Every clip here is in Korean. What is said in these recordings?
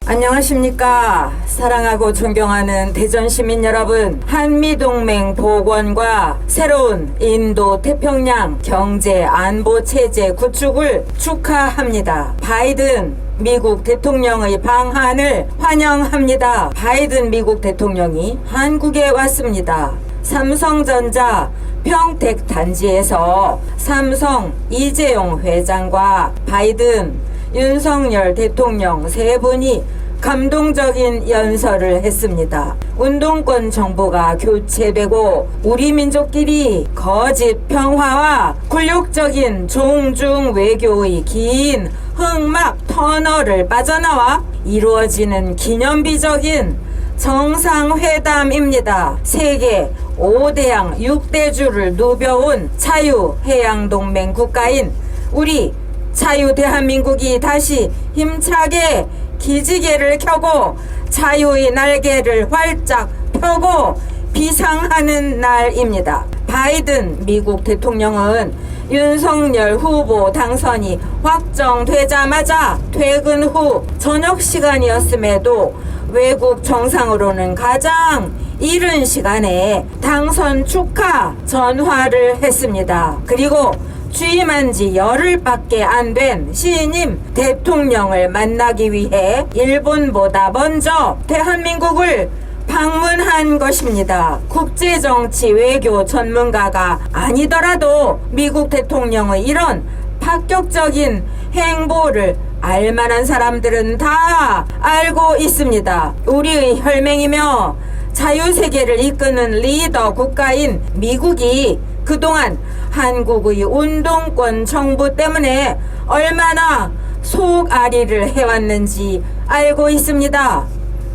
안녕하십니까. 사랑하고 존경하는 대전 시민 여러분, 한미동맹 복원과 새로운 인도 태평양 경제 안보 체제 구축을 축하합니다. 바이든 미국 대통령의 방한을 환영합니다. 바이든 미국 대통령이 한국에 왔습니다. 삼성전자 평택 단지에서 삼성 이재용 회장과 바이든, 윤석열 대통령 세 분이 감동적인 연설을 했습니다. 운동권 정부가 교체되고 우리 민족끼리 거짓 평화와 굴욕적인 종중 외교의 긴 흑막 터널을 빠져나와 이루어지는 기념비적인 정상회담입니다. 세계 5대양 6대주를 누벼온 자유해양동맹 국가인 우리 자유대한민국이 다시 힘차게 기지개를 켜고 자유의 날개를 활짝 펴고 비상하는 날입니다. 바이든 미국 대통령은 윤석열 후보 당선이 확정되자마자 퇴근 후 저녁 시간이었음에도 외국 정상으로는 가장 이른 시간에 당선 축하 전화를 했습니다. 그리고 취임한 지 열흘밖에 안 된 신임 대통령을 만나기 위해 일본보다 먼저 대한민국을 방문한 것입니다. 국제정치 외교 전문가가 아니더라도 미국 대통령의 이런 파격적인 행보를 알만한 사람들은 다 알고 있습니다. 우리의 혈맹이며 자유세계를 이끄는 리더 국가인 미국이 그동안 한국의 운동권 정부 때문에 얼마나 속앓이를 해왔는지 알고 있습니다.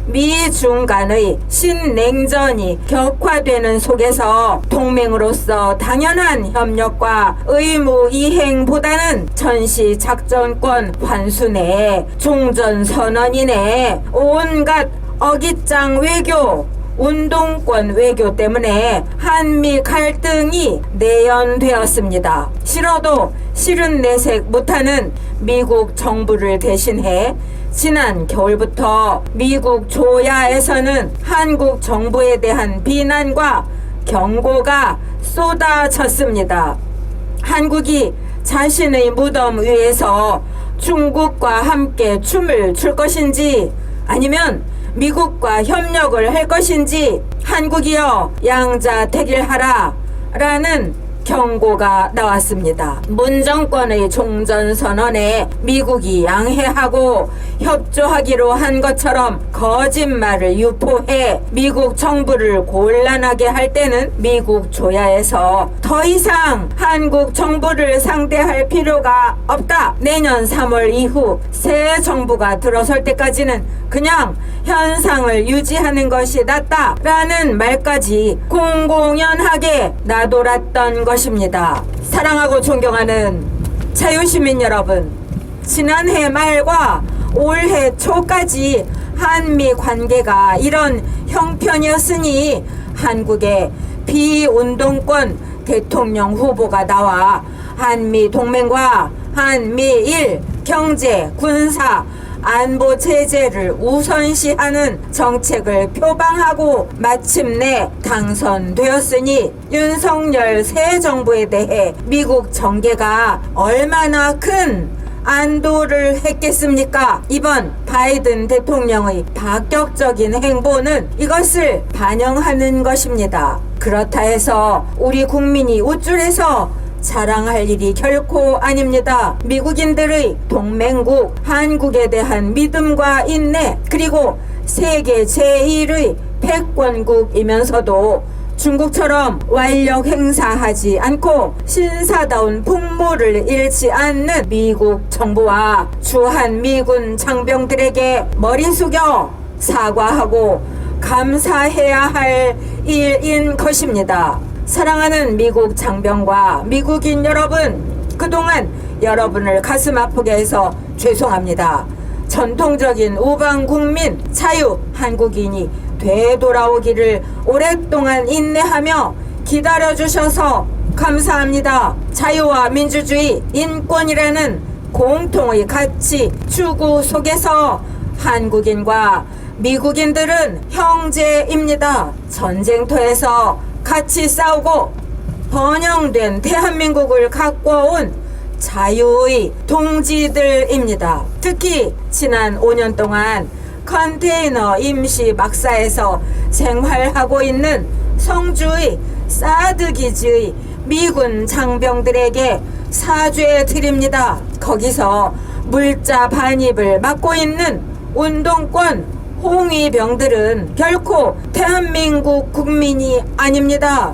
미중 간의 신냉전이 격화되는 속에서 동맹으로서 당연한 협력과 의무 이행보다는 전시작전권 환수 내 종전선언이 내 온갖 어깃장 외교, 운동권 외교 때문에 한미 갈등이 내연되었습니다. 싫어도 싫은 내색 못하는 미국 정부를 대신해 지난 겨울부터 미국 조야에서는 한국 정부에 대한 비난과 경고가 쏟아졌습니다. 한국이 자신의 무덤 위에서 중국과 함께 춤을 출 것인지 아니면 미국과 협력을 할 것인지 한국이여 양자택일하라 라는 경고가 나왔습니다. 문정권의 종전선언에 미국이 양해하고 협조하기로 한 것처럼 거짓말을 유포해 미국 정부를 곤란하게 할 때는 미국 조야에서 더 이상 한국 정부를 상대할 필요가 없다. 내년 3월 이후 새 정부가 들어설 때까지는 그냥 현상을 유지하는 것이 낫다 라는 말까지 공공연하게 나돌았던 것입니다. 사랑하고 존경하는 자유시민 여러분, 지난해 말과 올해 초까지 한미 관계가 이런 형편이었으니 한국의 비운동권 대통령 후보가 나와 한미 동맹과 한미일 경제, 군사, 안보 체제를 우선시하는 정책을 표방하고 마침내 당선되었으니 윤석열 새 정부에 대해 미국 정계가 얼마나 큰 안도를 했겠습니까? 이번 바이든 대통령의 파격적인 행보는 이것을 반영하는 것입니다. 그렇다 해서 우리 국민이 우쭐해서 자랑할 일이 결코 아닙니다. 미국인들의 동맹국 한국에 대한 믿음과 인내, 그리고 세계 제1의 패권국이면서도 중국처럼 완력 행사하지 않고 신사다운 풍모를 잃지 않는 미국 정부와 주한미군 장병들에게 머리 숙여 사과하고 감사해야 할 일인 것입니다. 사랑하는 미국 장병과 미국인 여러분, 그동안 여러분을 가슴 아프게 해서 죄송합니다. 전통적인 우방국민 자유 한국인이 되돌아오기를 오랫동안 인내하며 기다려주셔서 감사합니다. 자유와 민주주의, 인권이라는 공통의 가치 추구 속에서 한국인과 미국인들은 형제입니다. 전쟁터에서 같이 싸우고 번영된 대한민국을 갖고 온 자유의 동지들입니다. 특히 지난 5년 동안 컨테이너 임시 막사에서 생활하고 있는 성주의 사드 기지의 미군 장병들에게 사죄드립니다. 거기서 물자 반입을 맡고 있는 운동권 홍위병들은 결코 대한민국 국민이 아닙니다.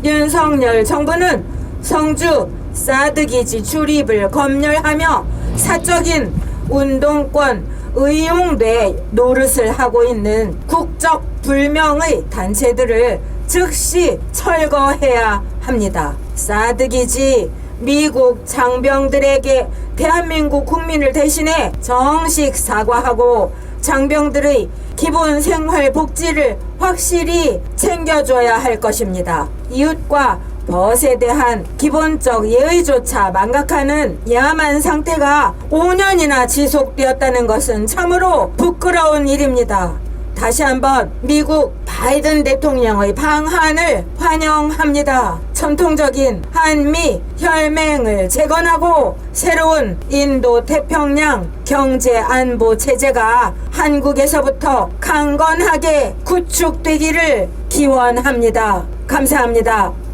윤석열 정부는 성주 사드기지 출입을 검열하며 사적인 운동권 의용돼 노릇을 하고 있는 국적 불명의 단체들을 즉시 철거해야 합니다. 사드기지 미국 장병들에게 대한민국 국민을 대신해 정식 사과하고 장병들의 기본 생활 복지를 확실히 챙겨줘야 할 것입니다. 이웃과 벗에 대한 기본적 예의조차 망각하는 야만 상태가 5년이나 지속되었다는 것은 참으로 부끄러운 일입니다. 다시 한번 미국 바이든 대통령의 방한을 환영합니다. 전통적인 한미 혈맹을 재건하고 새로운 인도 태평양 경제 안보 체제가 한국에서부터 강건하게 구축되기를 기원합니다. 감사합니다.